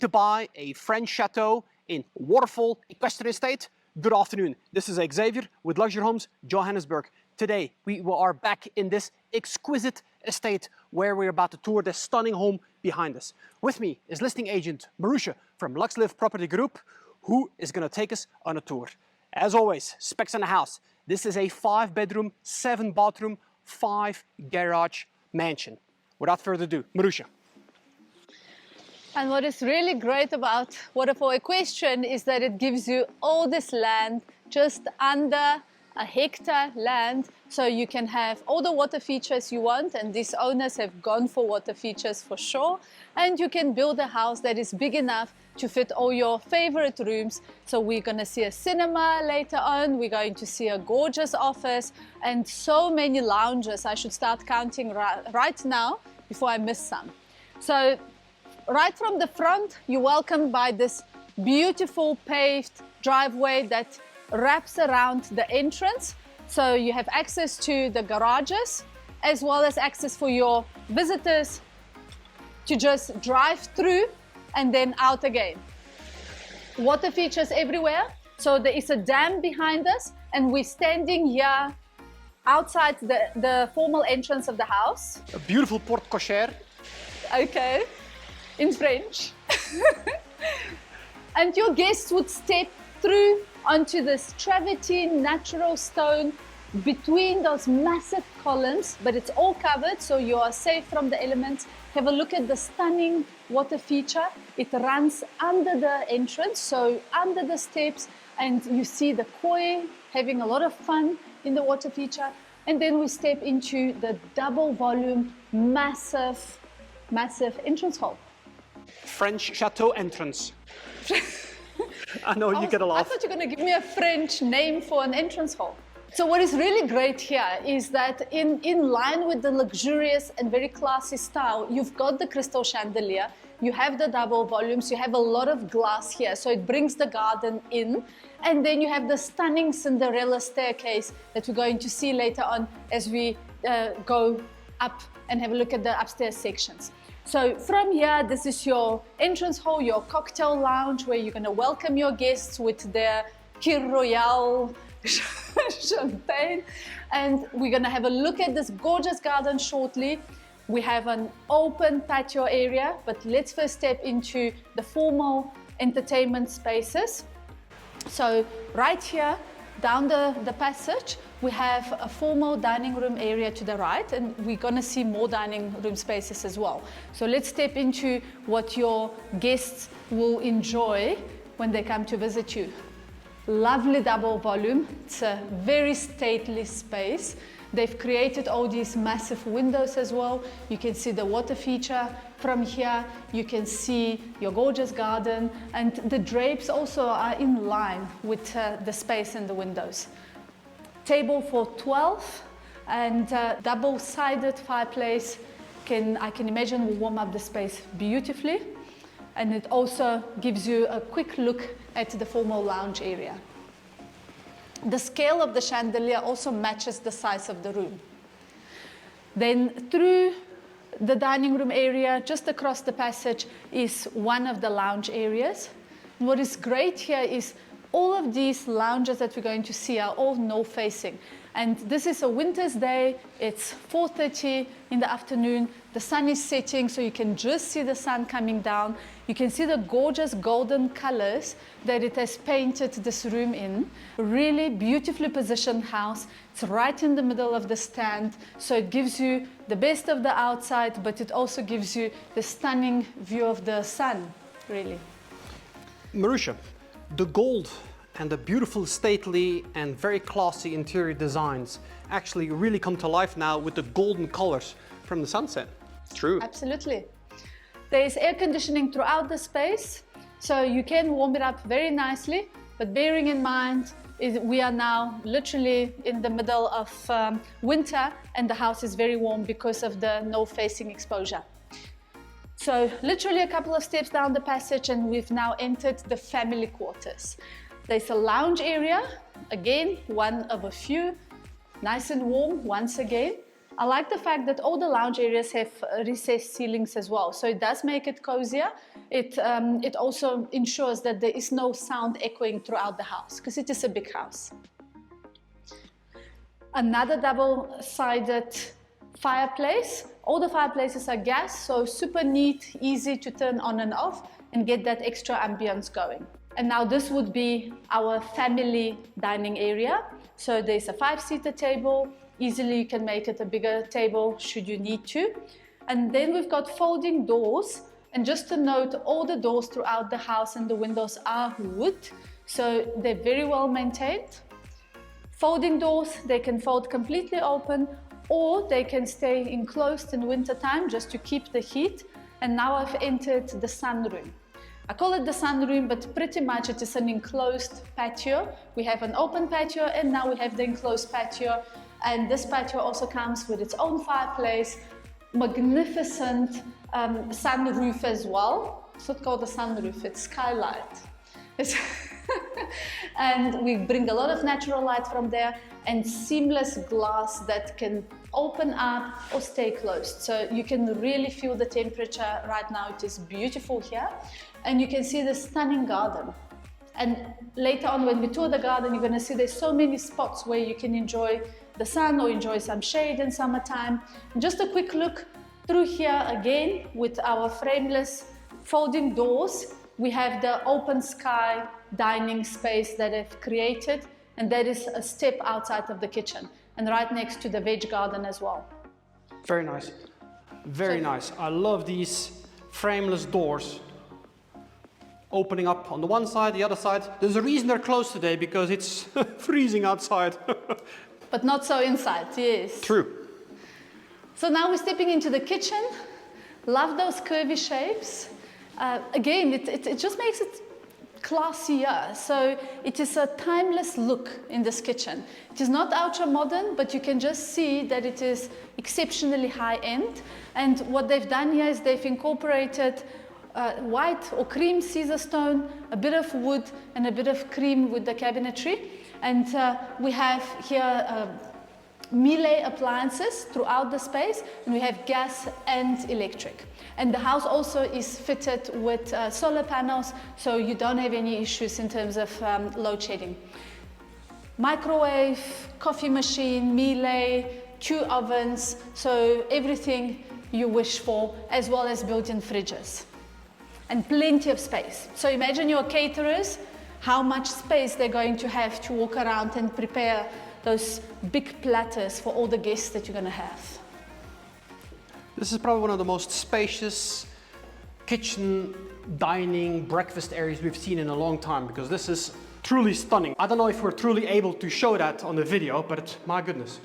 to buy a French Château in Waterfall Equestrian Estate? Good afternoon. This is Xavier with Luxury Homes Johannesburg. Today we are back in this exquisite estate where we're about to tour the stunning home behind us. With me is listing agent Marussia from LuxLive Property Group, who is going to take us on a tour. As always, specs on the house. This is a 5-bedroom, 7-bathroom, 5-garage mansion. Without further ado, Marussia. And what is really great about Waterfall Equestrian is that it gives you all this land just under a hectare land, so you can have all the water features you want, and these owners have gone for water features for sure. And you can build a house that is big enough to fit all your favorite rooms. So we're going to see a cinema later on, we're going to see a gorgeous office and so many lounges. I should start counting right now before I miss some. So right from the front, you're welcomed by this beautiful paved driveway that wraps around the entrance. So you have access to the garages as well as access for your visitors to just drive through and then out again. Water features everywhere. So there is a dam behind us and we're standing here outside the formal entrance of the house. A beautiful porte cochere. Okay, in French. And your guests would step through onto this travertine natural stone between those massive columns, but it's all covered so you are safe from the elements. Have a look at the stunning water feature. It runs under the entrance, so under the steps, and you see the koi having a lot of fun in the water feature. And then we step into the double volume, massive entrance hall. French Château entrance. I know you get a laugh. I thought you were going to give me a French name for an entrance hall. So what is really great here is that in line with the luxurious and very classy style, you've got the crystal chandelier, you have the double volumes, you have a lot of glass here, so it brings the garden in. And then you have the stunning Cinderella staircase that we're going to see later on as we go up and have a look at the upstairs sections. So from here, this is your entrance hall, your cocktail lounge, where you're going to welcome your guests with their Kir Royale champagne. And we're going to have a look at this gorgeous garden shortly. We have an open patio area, but let's first step into the formal entertainment spaces. So right here, down the passage, we have a formal dining room area to the right, and we're going to see more dining room spaces as well. So let's step into what your guests will enjoy when they come to visit you. Lovely double volume. It's a very stately space. They've created all these massive windows as well. You can see the water feature from here. You can see your gorgeous garden, and the drapes also are in line with the space in the windows. Table for 12 and double-sided fireplace I can imagine will warm up the space beautifully. And it also gives you a quick look at the formal lounge area. The scale of the chandelier also matches the size of the room. Then through the dining room area, just across the passage, is one of the lounge areas. What is great here is all of these lounges that we're going to see are all no-facing. And this is a winter's day, it's 4:30 in the afternoon, the sun is setting, so you can just see the sun coming down. You can see the gorgeous golden colors that it has painted this room in. A really beautifully positioned house. It's right in the middle of the stand, so it gives you the best of the outside, but it also gives you the stunning view of the sun, really. Marussia, the gold and the beautiful, stately and very classy interior designs actually really come to life now with the golden colors from the sunset. True. Absolutely. There is air conditioning throughout the space, so you can warm it up very nicely, but bearing in mind we are now literally in the middle of winter and the house is very warm because of the no-facing exposure. So literally a couple of steps down the passage and we've now entered the family quarters. There's a lounge area, again, one of a few, nice and warm once again. I like the fact that all the lounge areas have recessed ceilings as well, so it does make it cozier. It also ensures that there is no sound echoing throughout the house, because it is a big house. Another double-sided fireplace. All the fireplaces are gas, so super neat, easy to turn on and off and get that extra ambience going. And now this would be our family dining area. So there's a 5-seater table. Easily you can make it a bigger table should you need to. And then we've got folding doors. And just to note, all the doors throughout the house and the windows are wood. So they're very well maintained. Folding doors, they can fold completely open, or they can stay enclosed in winter time just to keep the heat. And now I've entered the sunroom. I call it the sunroom, but pretty much it is an enclosed patio. We have an open patio, and now we have the enclosed patio. And this patio also comes with its own fireplace, magnificent sunroof as well. It's not called a sunroof, it's skylight. And we bring a lot of natural light from there, and seamless glass that can open up or stay closed. So you can really feel the temperature right now. It is beautiful here. And you can see the stunning garden. And later on when we tour the garden, you're going to see there's so many spots where you can enjoy the sun or enjoy some shade in summertime. And just a quick look through here again with our frameless folding doors. We have the open sky dining space that I've created, and that is a step outside of the kitchen and right next to the veg garden as well. Very nice. Very nice. I love these frameless doors opening up on the one side, the other side. There's a reason they're closed today, because it's freezing outside. But not so inside, yes. True. So now we're stepping into the kitchen. Love those curvy shapes. Again, it just makes it classier. So it is a timeless look in this kitchen. It is not ultra modern, but you can just see that it is exceptionally high end. And what they've done here is they've incorporated white or cream Caesar stone, a bit of wood, and a bit of cream with the cabinetry. And we have here Miele appliances throughout the space, and we have gas and electric. And the house also is fitted with solar panels, so you don't have any issues in terms of load shedding. Microwave, coffee machine, Miele, Q ovens, so everything you wish for, as well as built-in fridges. And plenty of space. So imagine your caterers, how much space they're going to have to walk around and prepare those big platters for all the guests that you're going to have. This is probably one of the most spacious kitchen, dining, breakfast areas we've seen in a long time, because this is truly stunning. I don't know if we're truly able to show that on the video, but my goodness.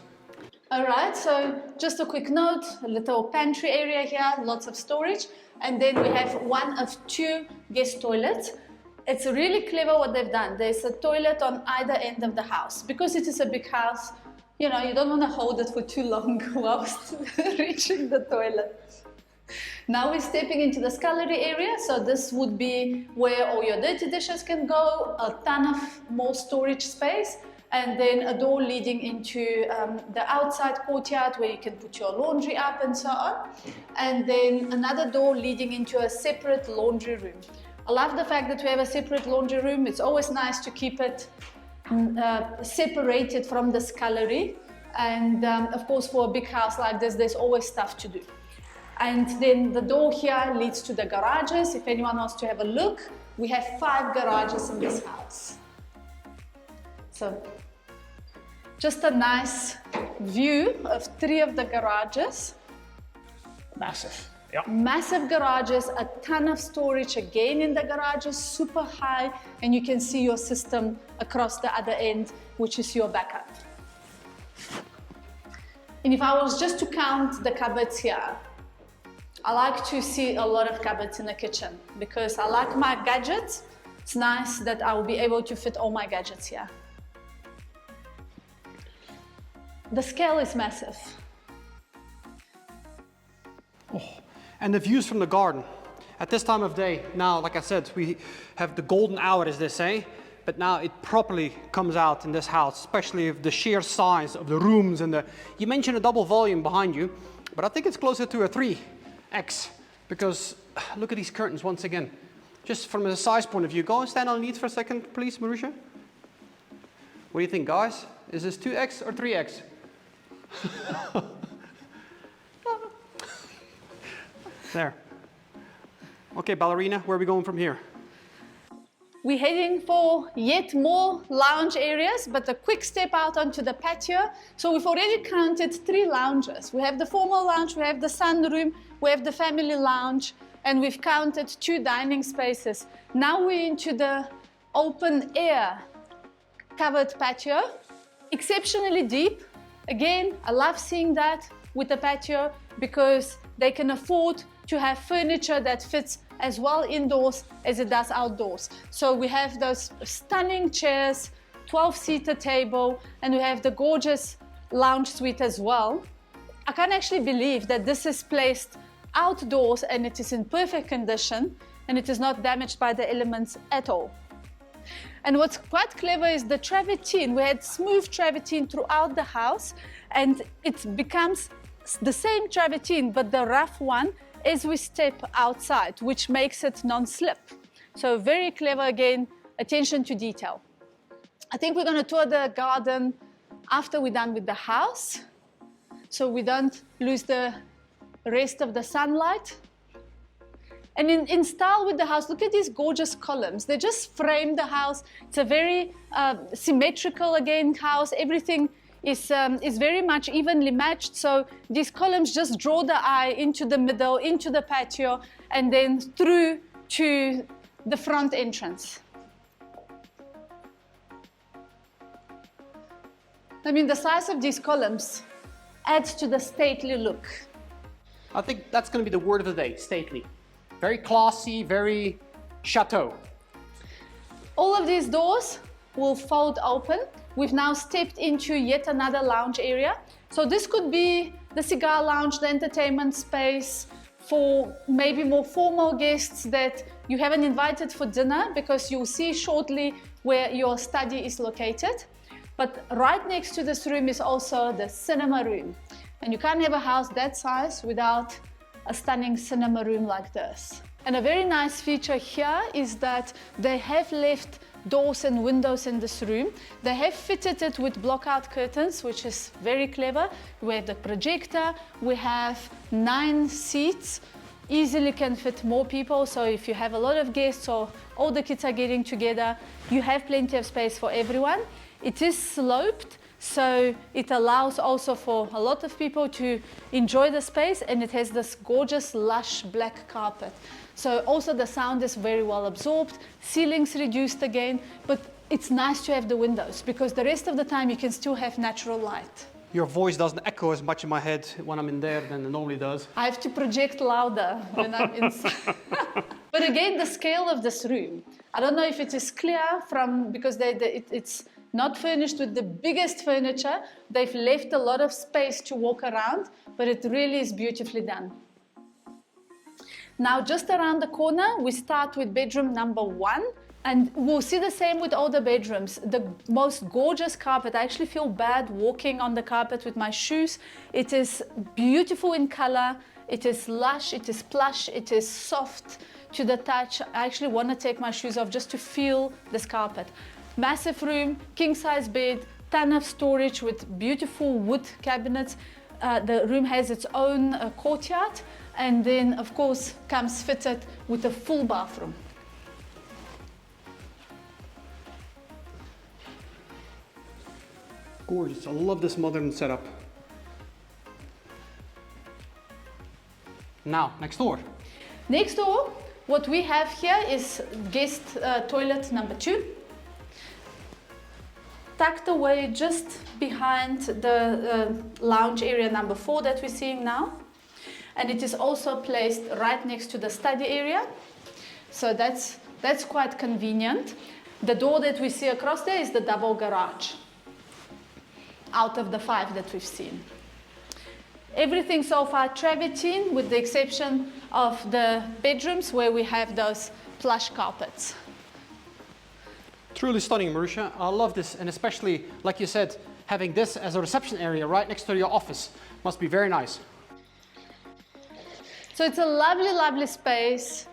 All right, so just a quick note, a little pantry area here, lots of storage. And then we have one of 2 guest toilets. It's really clever what they've done. There's a toilet on either end of the house. Because it is a big house, you know, you don't want to hold it for too long whilst reaching the toilet. Now we're stepping into the scullery area. So this would be where all your dirty dishes can go, a ton of more storage space, and then a door leading into the outside courtyard where you can put your laundry up and so on. And then another door leading into a separate laundry room. I love the fact that we have a separate laundry room. It's always nice to keep it separated from the scullery. And of course, for a big house like this, there's always stuff to do. And then the door here leads to the garages. If anyone wants to have a look, we have 5 garages in this house. So just a nice view of 3 of the garages. Massive. Yeah. Massive garages, a ton of storage again in the garages, super high, and you can see your system across the other end, which is your backup. And if I was just to count the cupboards here, I like to see a lot of cupboards in the kitchen because I like my gadgets. It's nice that I will be able to fit all my gadgets here. The scale is massive. Oh, and the views from the garden. At this time of day, now, like I said, we have the golden hour, as they say. but now it properly comes out in this house, especially with the sheer size of the rooms and you mentioned a double volume behind you, but I think it's closer to a 3x because look at these curtains once again. Just from a size point of view, go and stand on leads for a second, please, Marussia. What do you think, guys? Is this 2x or 3x? There. Okay, ballerina, where are we going from here? We're heading for yet more lounge areas, but a quick step out onto the patio. So we've already counted 3 lounges. We have the formal lounge, we have the sunroom, we have the family lounge, and we've counted 2 dining spaces. Now we're into the open air covered patio, exceptionally deep. Again, I love seeing that with the patio because they can afford to have furniture that fits as well indoors as it does outdoors. So we have those stunning chairs, 12-seater table, and we have the gorgeous lounge suite as well. I can't actually believe that this is placed outdoors and it is in perfect condition and it is not damaged by the elements at all. And what's quite clever is the travertine. We had smooth travertine throughout the house and it becomes the same travertine but the rough one as we step outside, which makes it non-slip. So very clever again, attention to detail. I think we're going to tour the garden after we're done with the house, so we don't lose the rest of the sunlight. And in style with the house, look at these gorgeous columns. They just frame the house. It's a very symmetrical again house. Everything is very much evenly matched. So these columns just draw the eye into the middle, into the patio, and then through to the front entrance. I mean, the size of these columns adds to the stately look. I think that's going to be the word of the day, stately. Very classy, very chateau. All of these doors will fold open. We've now stepped into yet another lounge area. So this could be the cigar lounge, the entertainment space for maybe more formal guests that you haven't invited for dinner, because you'll see shortly where your study is located. But right next to this room is also the cinema room. And you can't have a house that size without a stunning cinema room like this. And a very nice feature here is that they have left doors and windows in this room. They have fitted it with block-out curtains, which is very clever. We have the projector, we have 9 seats, easily can fit more people. So if you have a lot of guests or all the kids are getting together, you have plenty of space for everyone. It is sloped, so it allows also for a lot of people to enjoy the space, and it has this gorgeous lush black carpet. So also the sound is very well absorbed, ceilings reduced again, but it's nice to have the windows because the rest of the time you can still have natural light. Your voice doesn't echo as much in my head when I'm in there than it normally does. I have to project louder when I'm inside. But again, the scale of this room, I don't know if it is clear from, because it's not furnished with the biggest furniture. They've left a lot of space to walk around, but it really is beautifully done. Now, just around the corner, we start with bedroom number 1, and we'll see the same with all the bedrooms. The most gorgeous carpet. I actually feel bad walking on the carpet with my shoes. It is beautiful in color. It is lush, it is plush, it is soft to the touch. I actually want to take my shoes off just to feel this carpet. Massive room, king-size bed, ton of storage with beautiful wood cabinets. The room has its own courtyard, and then of course comes fitted with a full bathroom. Gorgeous, I love this modern setup. Now, next door. Next door, what we have here is guest toilet number 2. Tucked away just behind the lounge area number 4 that we're seeing now. And it is also placed right next to the study area. So that's quite convenient. The door that we see across there is the double garage, out of the 5 that we've seen. Everything so far travertine, with the exception of the bedrooms where we have those plush carpets. Truly stunning, Marussia. I love this, and especially, like you said, having this as a reception area right next to your office must be very nice. So it's a lovely, lovely space,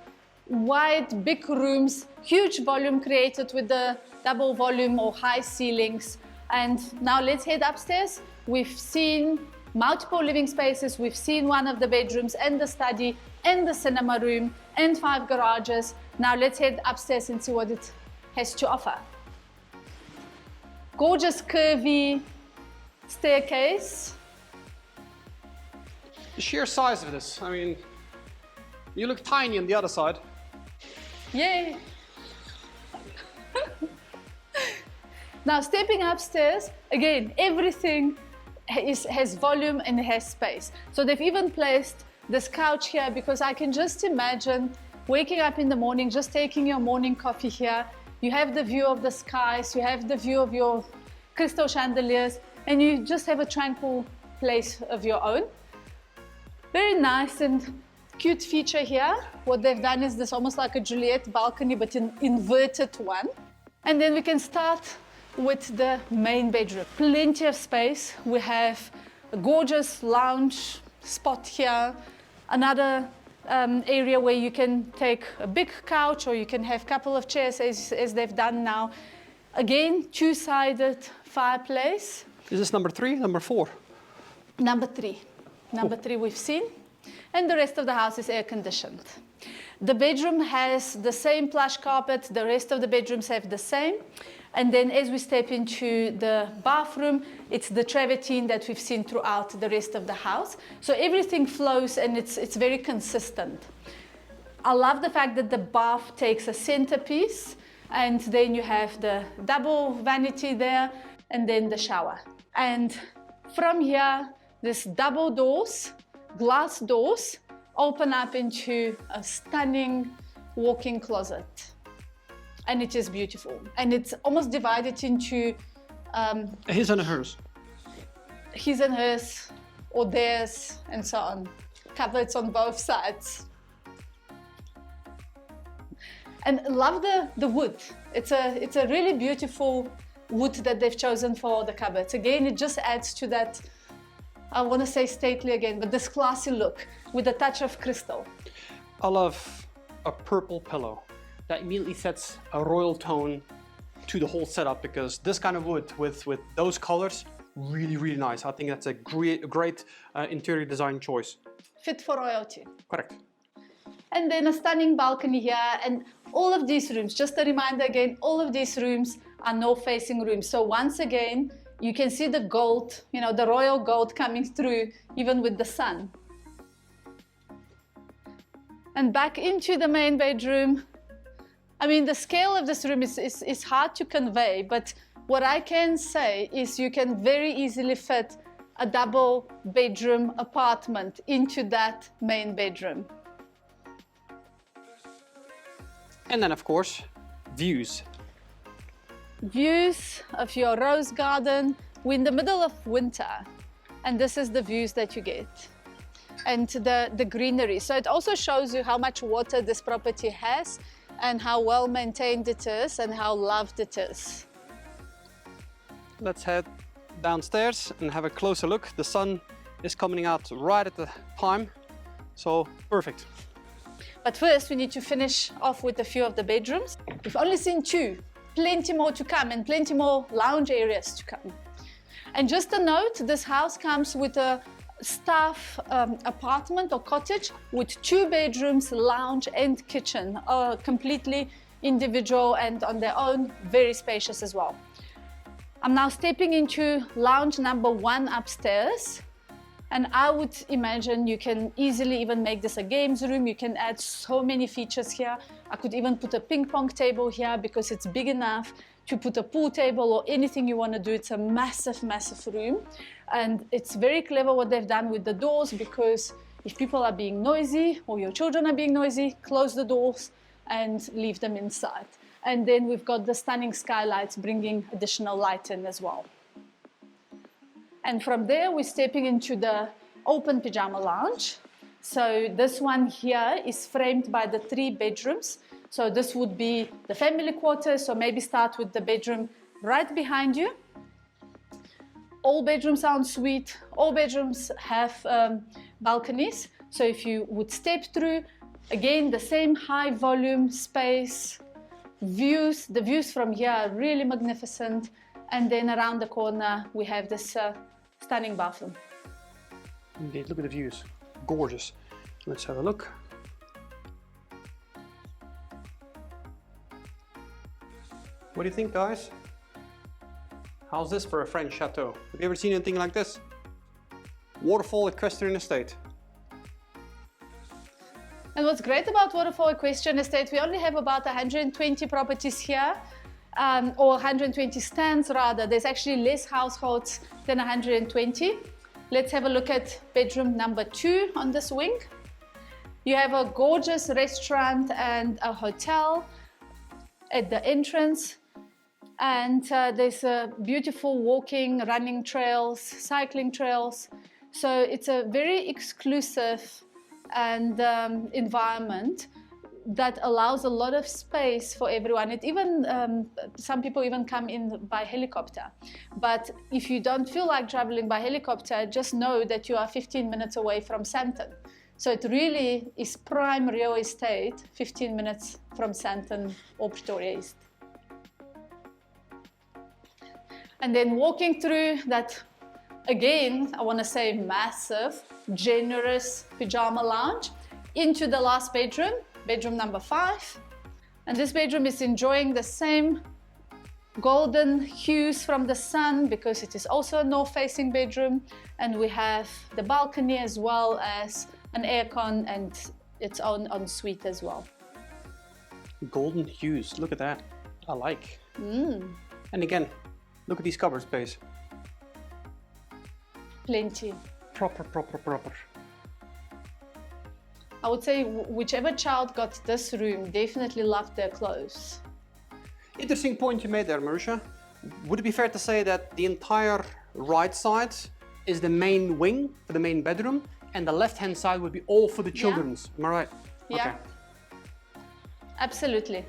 wide, big rooms, huge volume created with the double volume or high ceilings. And now let's head upstairs. We've seen multiple living spaces. We've seen one of the bedrooms and the study and the cinema room and 5 garages. Now let's head upstairs and see what it has to offer. Gorgeous curvy staircase. The sheer size of this, I mean, you look tiny on the other side. Yay! Now stepping upstairs, again, everything has volume and has space. So they've even placed this couch here because I can just imagine waking up in the morning, just taking your morning coffee here. You have the view of the skies, you have the view of your crystal chandeliers, and you just have a tranquil place of your own. Very nice and cute feature here. What they've done is this almost like a Juliet balcony, but an inverted one. And then we can start with the main bedroom. Plenty of space. We have a gorgeous lounge spot here. Another area where you can take a big couch or you can have a couple of chairs as they've done now. Again, two-sided fireplace. Is this number 3, number 4? Number 3. Number 3 we've seen. And the rest of the house is air conditioned. The bedroom has the same plush carpet. The rest of the bedrooms have the same. And then as we step into the bathroom, it's the travertine that we've seen throughout the rest of the house. So everything flows and it's very consistent. I love the fact that the bath takes a centerpiece, and then you have the double vanity there, and then the shower. And from here, this double doors, glass doors, open up into a stunning walk-in closet. And it is beautiful. And it's almost divided into his and hers. His and hers, or theirs, and so on. Cupboards on both sides. And love the wood. It's a really beautiful wood that they've chosen for the cupboards. Again, it just adds to that, I want to say stately again, but this classy look with a touch of crystal. I love a purple pillow. That immediately sets a royal tone to the whole setup, because this kind of wood with those colors, really, really nice. I think that's a great interior design choice. Fit for royalty. Correct. And then a stunning balcony here, and all of these rooms, just a reminder again, all of these rooms are no-facing rooms. So once again, you can see the gold, you know, the royal gold coming through even with the sun. And back into the main bedroom. I mean, the scale of this room is hard to convey, but what I can say is you can very easily fit a double bedroom apartment into that main bedroom. And then, of course, views. Views of your rose garden. We're in the middle of winter, and this is the views that you get. And the greenery. So it also shows you how much water this property has, and how well maintained it is, and how loved it is. Let's head downstairs and have a closer look. The sun is coming out right at the time, so perfect. But first we need to finish off with a few of the bedrooms. We've only seen 2, plenty more to come, and plenty more lounge areas to come. And just a note, this house comes with a staff apartment or cottage with 2 bedrooms, lounge and kitchen, completely individual and on their own, very spacious as well. I'm now stepping into lounge number 1 upstairs, and I would imagine you can easily even make this a games room. You can add so many features here. I could even put a ping pong table here because it's big enough to put a pool table or anything you want to do. It's a massive, massive room. And it's very clever what they've done with the doors, because if people are being noisy or your children are being noisy, close the doors and leave them inside. And then we've got the stunning skylights bringing additional light in as well. And from there, we're stepping into the open pajama lounge. So this one here is framed by the 3 bedrooms So this would be the family quarters, so maybe start with the bedroom right behind you. All bedrooms are en suite, all bedrooms have balconies. So if you would step through, again, the same high volume space, views, the views from here are really magnificent. And then around the corner, we have this stunning bathroom. Indeed, look at the views, gorgeous. Let's have a look. What do you think, guys? How's this for a French chateau? Have you ever seen anything like this? Waterfall Equestrian Estate. And what's great about Waterfall Equestrian Estate, we only have about 120 properties here, or 120 stands rather. There's actually less households than 120. Let's have a look at bedroom number 2 on this wing. You have a gorgeous restaurant and a hotel at the entrance. And there's a beautiful walking, running trails, cycling trails. So it's a very exclusive and environment that allows a lot of space for everyone. It even some people even come in by helicopter. But if you don't feel like traveling by helicopter, just know that you are 15 minutes away from Sandton. So it really is prime real estate, 15 minutes from Sandton or Pretoria East. And then walking through that, again, I want to say massive, generous pyjama lounge into the last bedroom, bedroom number 5. And this bedroom is enjoying the same golden hues from the sun because it is also a north-facing bedroom. And we have the balcony as well as an aircon and its own ensuite as well. Golden hues, look at that. I like. And again, look at these cupboard space. Plenty. Proper. I would say whichever child got this room definitely loved their clothes. Interesting point you made there, Marussia. Would it be fair to say that the entire right side is the main wing for the main bedroom and the left-hand side would be all for the children's? Am I right? Yeah. Okay. Absolutely.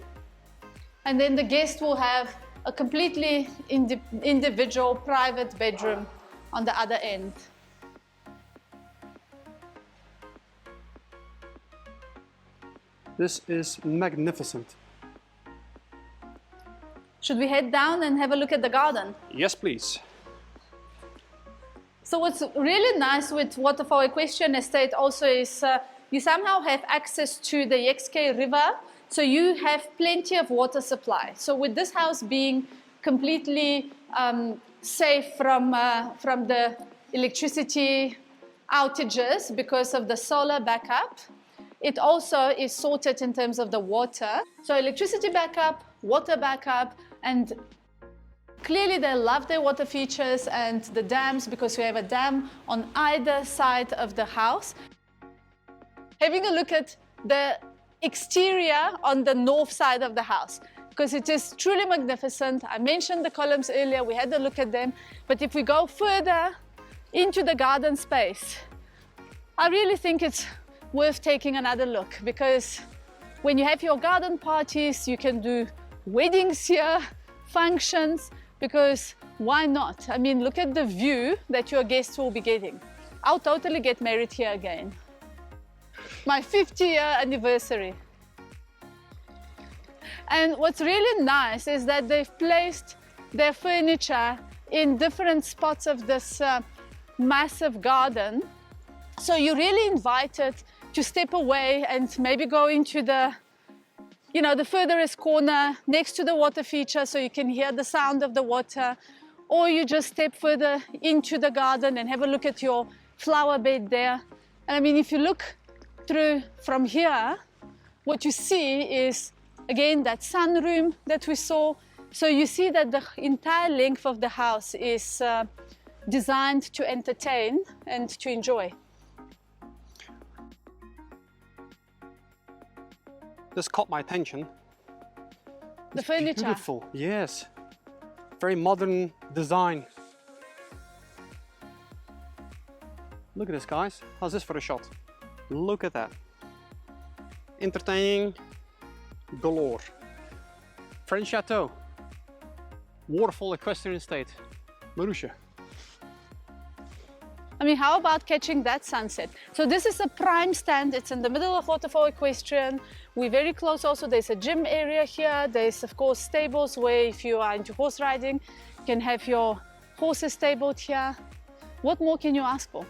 And then the guest will have a completely individual private bedroom on the other end. This is magnificent. Should we head down and have a look at the garden? Yes, please. So what's really nice with Waterfall Equestrian Estate also is you somehow have access to the XK River, so you have plenty of water supply. So with this house being completely safe from the electricity outages because of the solar backup, it also is sorted in terms of the water. So electricity backup, water backup, and clearly they love their water features and the dams because we have a dam on either side of the house. Having a look at the exterior on the north side of the house, because it is truly magnificent. I mentioned the columns earlier, we had a look at them, but if we go further into the garden space, I really think it's worth taking another look, because when you have your garden parties, you can do weddings here, functions, because why not? I mean, look at the view that your guests will be getting. I'll totally get married here again. My 50-year anniversary. And what's really nice is that they've placed their furniture in different spots of this massive garden. So you're really invited to step away and maybe go into the, you know, the furthest corner next to the water feature so you can hear the sound of the water, or you just step further into the garden and have a look at your flower bed there. And I mean, if you look through from here, what you see is, again, that sunroom that we saw. So you see that the entire length of the house is designed to entertain and to enjoy. This caught my attention. The It's furniture. beautiful, yes. Very modern design. Look at this, guys. How's this for a shot? Look at that. Entertaining, galore. French Château, Waterfall Equestrian Estate, Marussia. I mean, how about catching that sunset? So this is a prime stand. It's in the middle of Waterfall Equestrian. We're very close also. There's a gym area here. There's, of course, stables where if you are into horse riding, you can have your horses stabled here. What more can you ask for?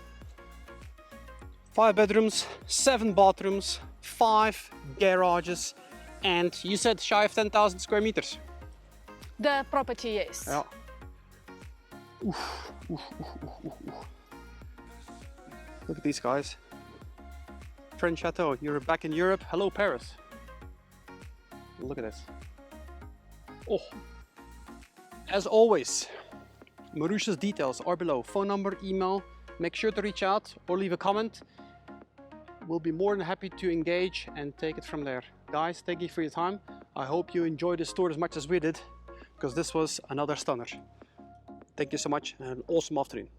5 bedrooms, 7 bathrooms, 5 garages, and you said shy of 10,000 square meters. The property, yes. Yeah. Oof, oof, oof, oof, oof, oof. Look at these guys. French Château, you're back in Europe. Hello, Paris. Look at this. Oh. As always, Marussia's details are below. Phone number, email. Make sure to reach out or leave a comment. We'll be more than happy to engage and take it from there. Guys, thank you for your time. I hope you enjoyed this tour as much as we did, because this was another stunner. Thank you so much and have an awesome afternoon.